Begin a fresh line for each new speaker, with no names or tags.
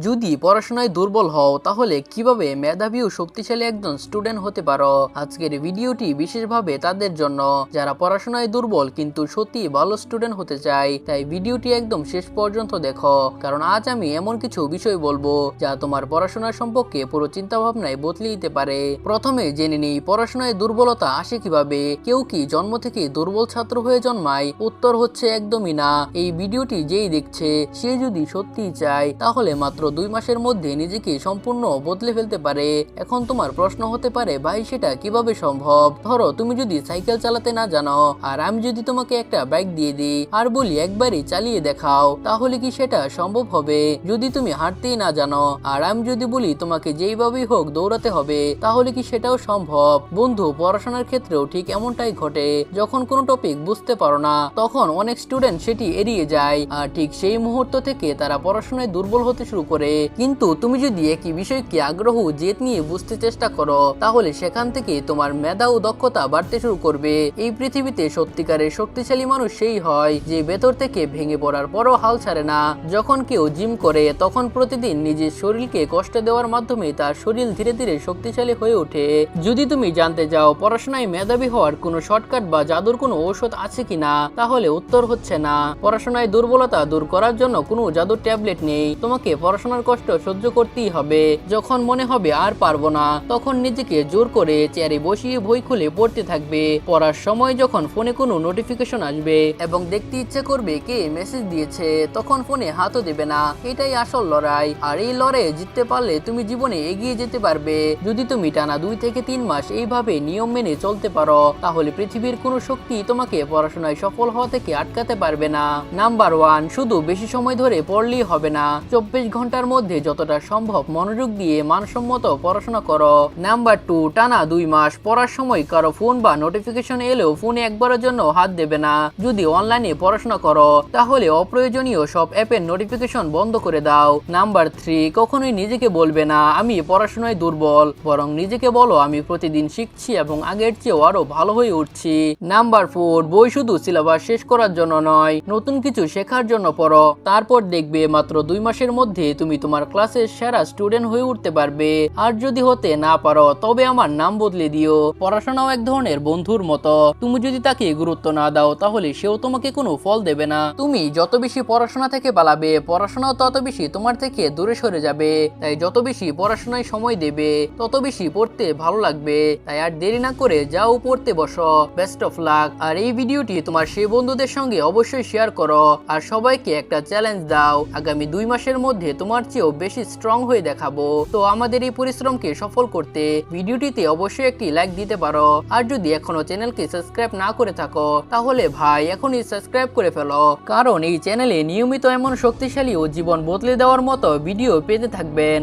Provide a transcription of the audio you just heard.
যদি পড়াশোনায় দুর্বল হও তাহলে কিভাবে মেধাবী ও শক্তিশালী একজন স্টুডেন্ট হতে পারো। আজকের ভিডিওটি বিশেষভাবে তাদের জন্য যারা পড়াশোনায় দুর্বল কিন্তু সত্যি ভালো স্টুডেন্ট হতে চায়। তাই ভিডিওটি একদম শেষ পর্যন্ত দেখো, কারণ আজ আমি এমন কিছু বিষয় বলবো যা তোমার পড়াশোনার সম্পর্কে পুরো চিন্তা ভাবনায় বদলে দিতে পারে। প্রথমে জেনে নিই পড়াশোনায় দুর্বলতা আসে কিভাবে। কেউ কি জন্ম থেকে দুর্বল ছাত্র হয়ে জন্মায়? উত্তর হচ্ছে একদমই না। এই ভিডিওটি যেই দেখছে সে যদি সত্যি চায় তাহলে মাত্র 2 মাসের মধ্যে নিজেকে সম্পূর্ণ বদলে ফেলতে পারে। এখন তোমার প্রশ্ন হতে পারে, ভাই সেটা কিভাবে সম্ভব? ধরো তুমি যদি সাইকেল চালাতে না জানো আর আমি যদি তোমাকে একটা বাইক দিয়ে দিই আর বলি একবারই চালিয়ে দেখাও, তাহলে কি সেটা সম্ভব হবে? যদি তুমি হাঁটতেই না জানো আর আমি যদি বলি তোমাকে যেইভাবেই হোক দৌড়াতে হবে, তাহলে কি সেটাও সম্ভব? বন্ধু, পড়াশোনার ক্ষেত্রেও ঠিক এমনটাই ঘটে। যখন কোনো টপিক বুঝতে পারো না তখন অনেক স্টুডেন্ট সেটি এড়িয়ে যায় আর ঠিক সেই মুহূর্ত থেকে তারা পড়াশোনায় দুর্বল হতে শুরু করে। কিন্তু তুমি যদি একই বিষয়কে আগ্রহ জেদ নিয়ে বুঝতে চেষ্টা করো তাহলে সেখান থেকে তোমার মেধা ও দক্ষতা বাড়তে শুরু করবে। এই পৃথিবীতে সত্যিকারের শক্তিশালী মানুষ সেই হয় যে ভেতর থেকে ভেঙে পড়ার পরও হাল ছাড়ে না। যখন কেউ জিম করে তখন প্রতিদিন নিজের শরীরকে কষ্ট দেওয়ার মাধ্যমে তার শরীর ধীরে ধীরে শক্তিশালী হয়ে ওঠে। যদি তুমি জানতে চাও পড়াশোনায় মেধাবী হওয়ার কোনো শর্টকাট বা জাদুর কোনো ঔষধ আছে কিনা, তাহলে উত্তর হচ্ছে না। পড়াশোনায় দুর্বলতা দূর করার জন্য কোনো জাদুর ট্যাবলেট নেই। তোমাকে পড়াশোনার কষ্ট সহ্য করতেই হবে। যখন মনে হবে আর পারবো না তখন নিজেকে জোর করে চেয়ারে বসিয়ে বই খুলে পড়তে থাকবে। পড়ার সময় যখন ফোনে কোনো নোটিফিকেশন আসবে এবং দেখতে ইচ্ছে করবে কে মেসেজ দিয়েছে, তখন ফোনে হাতও দেবে না। এটাই আসল লড়াই, আর এই লড়াইয়ে জিততে পারলে তুমি জীবনে এগিয়ে যেতে পারবে। যদি তুমি টানা 2 থেকে 3 মাস এইভাবে নিয়ম মেনে চলতে পারো তাহলে পৃথিবীর কোনো শক্তি তোমাকে পড়াশোনায় সফল হওয়া থেকে আটকাতে পারবে না। নাম্বার 1, শুধু বেশি সময় ধরে পড়লেই হবে না। 24 ঘন্টার মধ্যে যতটা সম্ভব মনোযোগ দিয়ে মানসম্মত পড়াশোনা করো। নাম্বার 2, টানা 2 মাস পড়ার সময় কারো ফোন বা নোটিফিকেশন এলেও ফোনে একবারের জন্য হাত দেবে না। যদি অনলাইনে পড়াশোনা করো তাহলে অপ্রয়োজনীয় সব অ্যাপের নোটিফিকেশন বন্ধ করে দাও। নাম্বার 3, কখনোই নিজেকে বলবে না আমি পড়াশোনায় দুর্বল, বরং নিজেকে বলো আমি প্রতিদিন শিখছি এবং আগের চেয়েও আরো ভালো হয়ে উঠছি। নাম্বার 4, বই শুধু সিলেবাস শেষ করার জন্য নয়, নতুন কিছু শেখার জন্য পড়ো। তারপর দেখবে মাত্র 2 মাসের মধ্যে তুমি তোমার ক্লাসের সেরা স্টুডেন্ট হয়ে উঠতে পারবে। আর যদি হতে না পারো তবে আমার নাম বদলে দিও। পড়াশোনাও এক ধরনের বন্ধুর মতো। তুমি যদি তাকে গুরুত্ব না দাও তাহলে সেও তোমাকে কোনো ফল দেবে না। তুমি যত বেশি পড়াশোনা থেকে পালাবে পড়াশোনাও তত বেশি তোমার থেকে দূরে সরে যাবে। তাই যত বেশি পড়াশোনায় সময় দেবে তত বেশি পড়তে ভালো লাগবে। তাই আর দেরি না করে যাও পড়তে বসো। Best of luck. আর এই ভিডিওটি তোমার সেই বন্ধুদের সঙ্গে অবশ্যই শেয়ার করো আর সবাইকে একটা চ্যালেঞ্জ দাও, আগামী 2 মাসের মধ্যে তোমার চেয়েও বেশি স্ট্রং হয়ে দেখাবো। তো আমাদের এই পরিশ্রমকে সফল করতে ভিডিওটিতে অবশ্যই একটি লাইক দিতে পারো। আর যদি এখনো চ্যানেলকে সাবস্ক্রাইব না করে থাকো তাহলে ভাই এখনই সাবস্ক্রাইব করে ফেলো, কারণ এই চ্যানেলে নিয়মিত এমন শক্তিশালী ও জীবন বদলে দেওয়ার মতো ভিডিও পেতে থাকবেন।